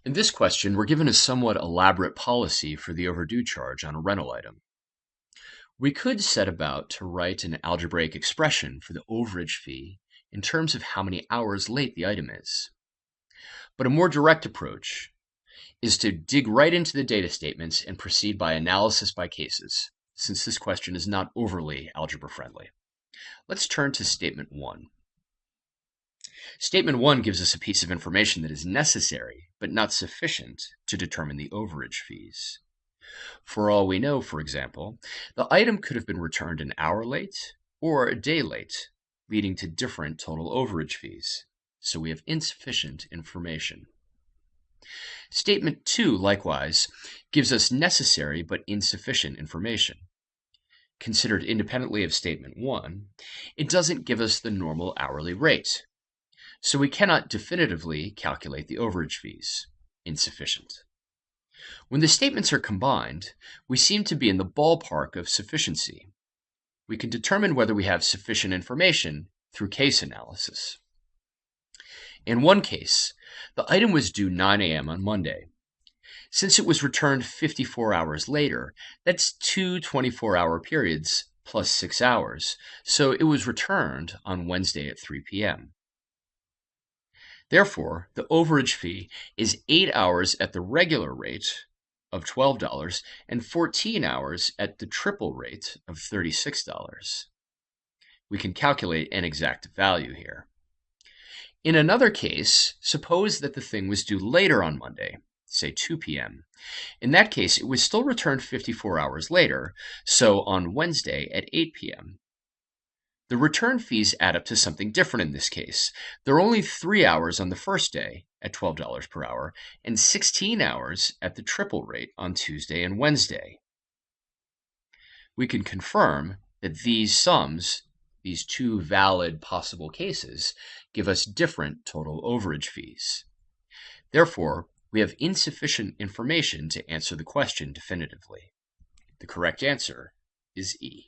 In this question, we're given a somewhat elaborate policy for the overdue charge on a rental item. We could set about to write an algebraic expression for the overage fee in terms of how many hours late the item is. But a more direct approach is to dig right into the data statements and proceed by analysis by cases, since this question is not overly algebra friendly. Let's turn to Statement 1. Statement 1 gives us a piece of information that is necessary, but not sufficient, to determine the overage fees. For all we know, for example, the item could have been returned an hour late or a day late, leading to different total overage fees. So we have insufficient information. Statement 2, likewise, gives us necessary but insufficient information. Considered independently of Statement 1, it doesn't give us the normal hourly rate. So we cannot definitively calculate the overage fees. Insufficient. When the statements are combined, we seem to be in the ballpark of sufficiency. We can determine whether we have sufficient information through case analysis. In one case, the item was due 9 a.m. on Monday. Since it was returned 54 hours later, that's two 24-hour periods plus 6 hours, so it was returned on Wednesday at 3 p.m. Therefore, the overage fee is 8 hours at the regular rate of $12 and 14 hours at the triple rate of $36. We can calculate an exact value here. In another case, suppose that the thing was due later on Monday, say 2 p.m. In that case, it was still returned 54 hours later, so on Wednesday at 8 p.m. The return fees add up to something different in this case. There are only 3 hours on the first day at $12 per hour and 16 hours at the triple rate on Tuesday and Wednesday. We can confirm that these sums, these two valid possible cases, give us different total overage fees. Therefore, we have insufficient information to answer the question definitively. The correct answer is E.